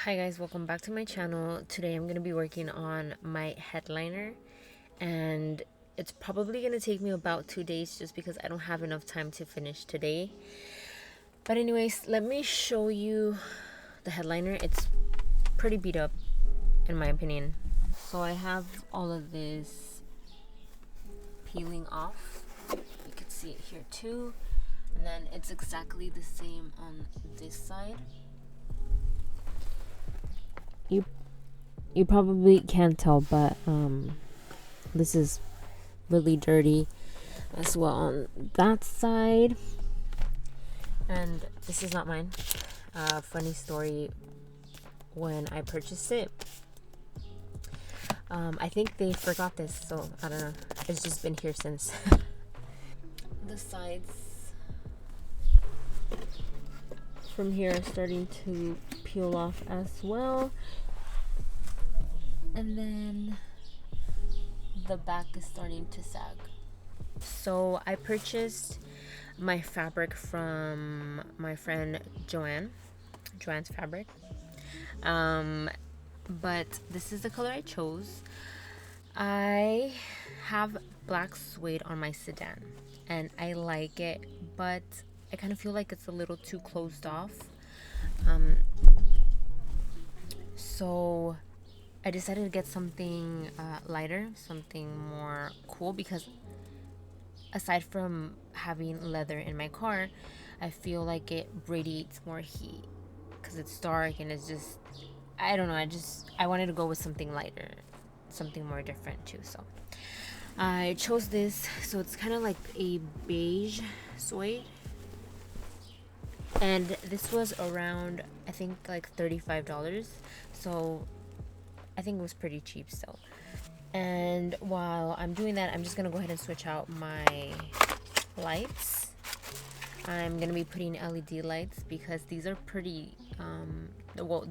Hi guys, welcome back to my channel. Today I'm going to be working on my headliner, and it's probably going to take me about 2 days just because I don't have enough time to finish today. But anyways, let me show you the headliner. It's pretty beat up in my opinion. So I have all of this peeling off. You can see it here too. And then it's exactly the same on this side. You probably can't tell, but this is really dirty as well on that side. And this is not mine. Funny story, when I purchased it, I think they forgot this, so I don't know, it's just been here since. The sides from here are starting to peel off as well, and then the back is starting to sag. So I purchased my fabric from my friend Joanne's Fabric, but this is the color I chose. I have black suede on my sedan and I like it, but I kind of feel like it's a little too closed off. So I decided to get something lighter, something more cool, because aside from having leather in my car, I feel like it radiates more heat because it's dark and it's just, I don't know, I wanted to go with something lighter, something more different too. So I chose this. So it's kind of like a beige suede, and this was around, I think, like $35. So I think it was pretty cheap still. And while I'm doing that, I'm just gonna go ahead and switch out my lights. I'm gonna be putting LED lights because these are pretty well,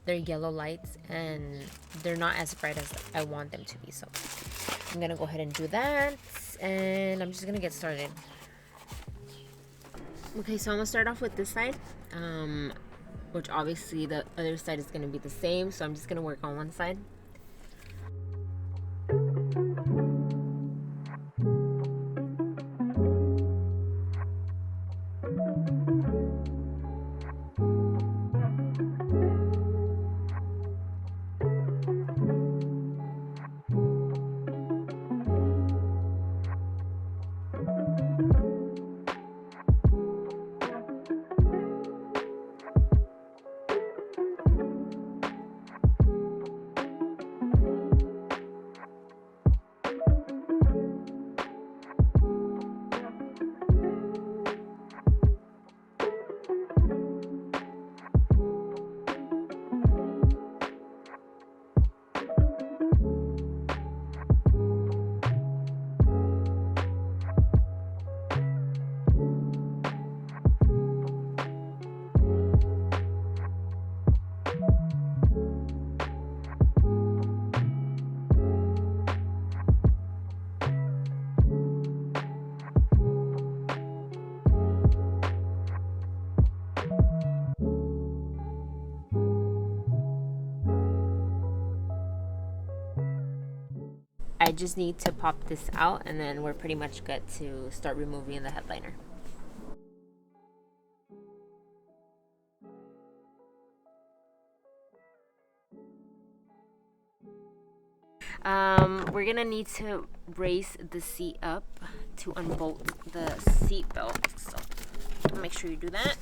they're yellow lights and they're not as bright as I want them to be. So I'm gonna go ahead and do that, and I'm just gonna get started. Okay, so I'm gonna start off with this side, which obviously the other side is gonna be the same, so I'm just gonna work on one side. I just need to pop this out and then we're pretty much good to start removing the headliner. We're gonna need to raise the seat up to unbolt the seat belt, so make sure you do that.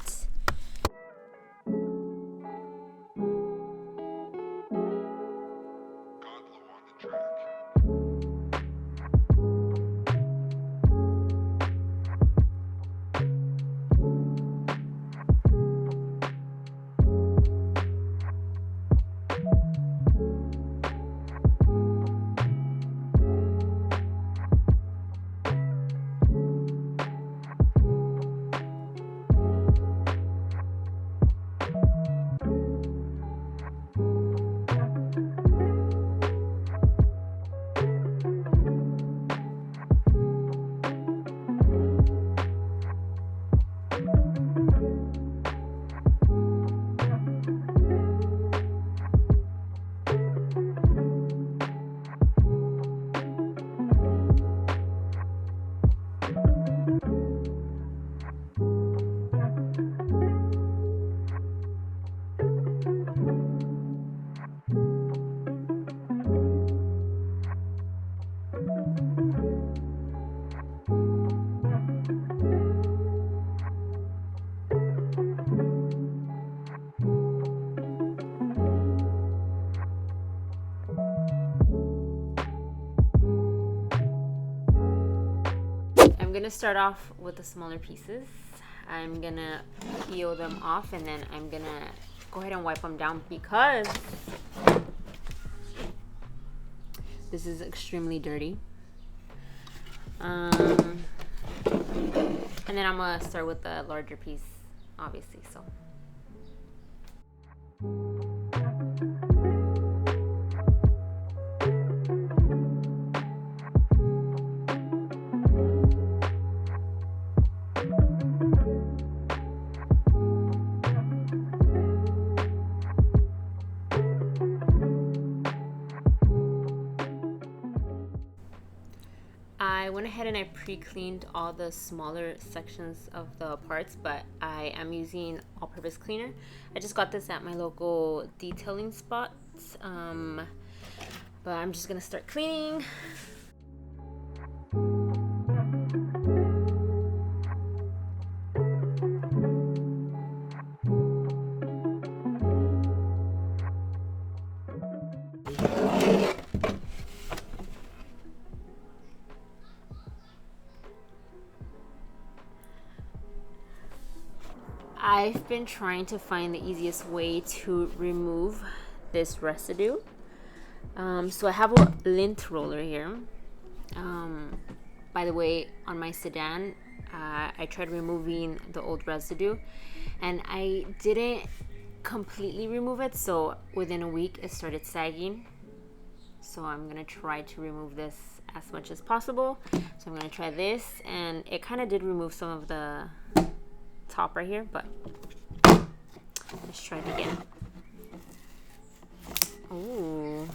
gonna start off with the smaller pieces. I'm gonna peel them off, and then I'm gonna go ahead and wipe them down because this is extremely dirty. And then I'm gonna start with the larger piece, obviously. So I went ahead and I pre-cleaned all the smaller sections of the parts, but I am using all-purpose cleaner. I just got this at my local detailing spot, but I'm just gonna start cleaning. I've been trying to find the easiest way to remove this residue. So I have a lint roller here. By the way, on my sedan, I tried removing the old residue and I didn't completely remove it, so within a week it started sagging. So I'm gonna try to remove this as much as possible. So I'm gonna try this, and it kind of did remove some of the top right here, but let's try it again. Ooh.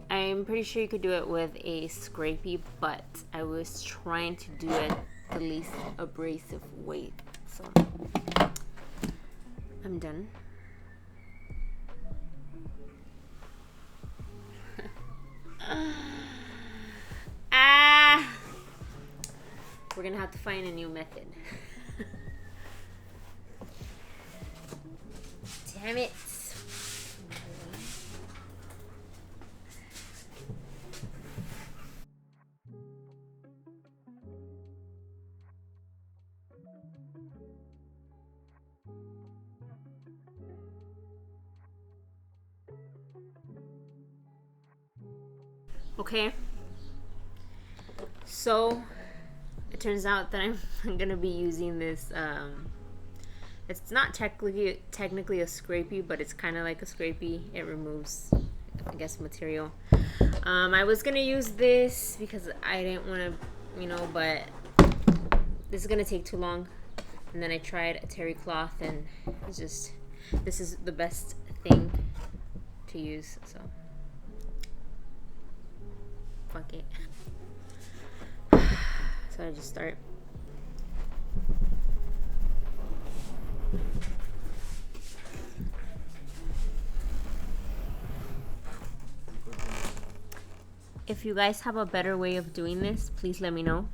I'm pretty sure you could do it with a scrapey, but I was trying to do it the least abrasive way. So I'm done. We're gonna have to find a new method. Damn it. Okay, so it turns out that I'm gonna be using this. It's not technically a scrapey, but it's kind of like a scrapey. It removes, I guess, material. I was gonna use this because I didn't want to, but this is gonna take too long. And then I tried a terry cloth, and it's just, this is the best thing to use. So fuck it. So I just start. If you guys have a better way of doing this, please let me know.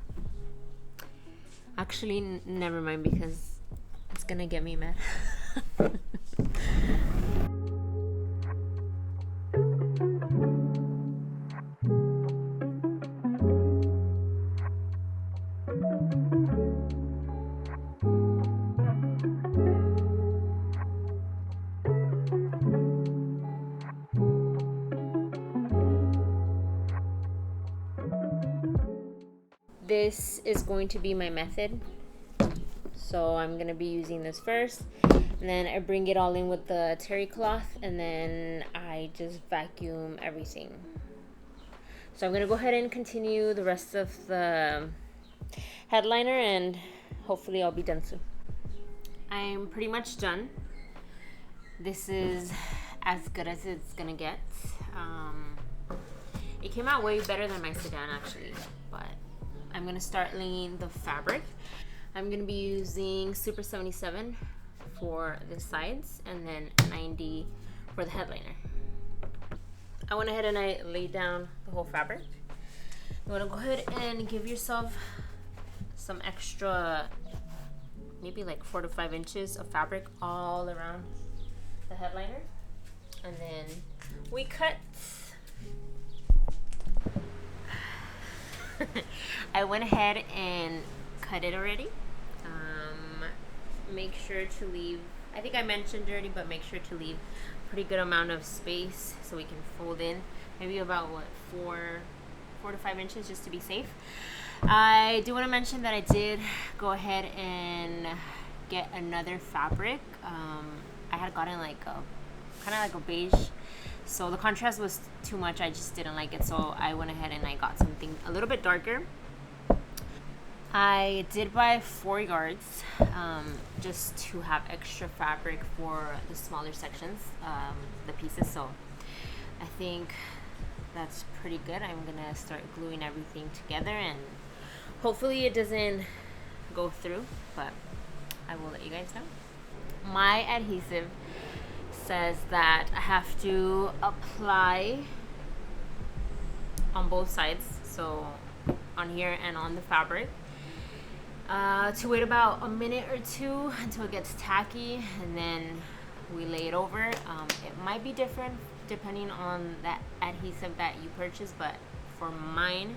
Actually, never mind, because it's gonna get me mad. This is going to be my method. So I'm gonna be using this first, and then I bring it all in with the terry cloth, and then I just vacuum everything. So I'm gonna go ahead and continue the rest of the headliner, and hopefully I'll be done soon. I'm pretty much done. This is as good as it's gonna get. It came out way better than my sedan actually, but I'm gonna start laying the fabric. I'm gonna be using Super 77 for the sides and then 90 for the headliner. I went ahead and I laid down the whole fabric. You wanna go ahead and give yourself some extra, maybe like 4 to 5 inches of fabric all around the headliner. And then we cut. I went ahead and cut it already. Make sure to leave, I think I mentioned already, but make sure to leave a pretty good amount of space so we can fold in maybe about what, 4 to 5 inches just to be safe. I do want to mention that I did go ahead and get another fabric. I had gotten like a kind of like a beige, so the contrast was too much. I just didn't like it, so I went ahead and I got something a little bit darker. I did buy 4 yards just to have extra fabric for the smaller sections, the pieces, so I think that's pretty good. I'm gonna start gluing everything together and hopefully it doesn't go through, but I will let you guys know. My adhesive says that I have to apply on both sides, so on here and on the fabric, to wait about a minute or 2 until it gets tacky, and then we lay it over. It might be different depending on that adhesive that you purchase, but for mine,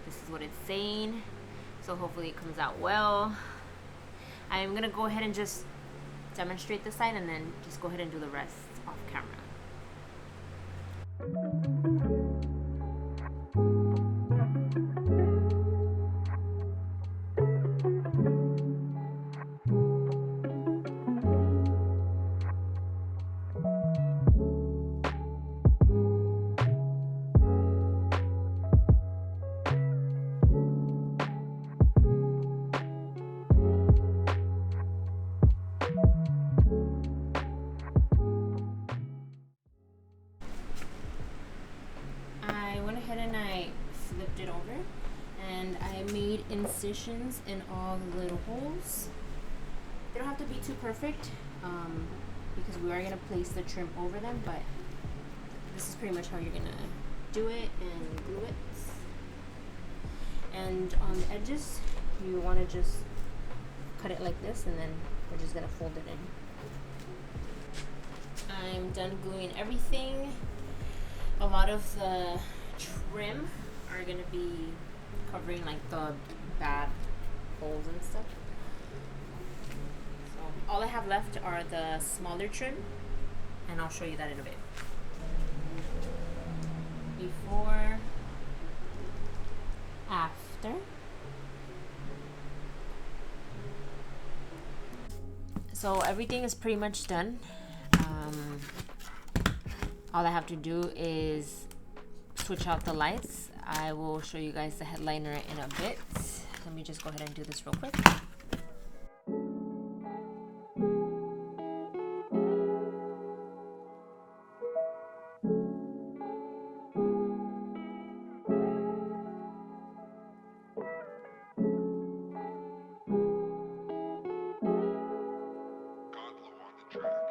this is what it's saying, so hopefully it comes out well. I'm gonna go ahead and just demonstrate the side and then just go ahead and do the rest off camera. I went ahead and I flipped it over and I made incisions in all the little holes. They don't have to be too perfect because we are going to place the trim over them, but this is pretty much how you're going to do it and glue it. And on the edges, you want to just cut it like this, and then we're just going to fold it in. I'm done gluing everything. A lot of the trim are going to be covering like the bad holes and stuff. So all I have left are the smaller trim, and I'll show you that in a bit. Before, after. So everything is pretty much done. All I have to do is switch out the lights. I will show you guys the headliner in a bit. Let me just go ahead and do this real quick. God low on the track.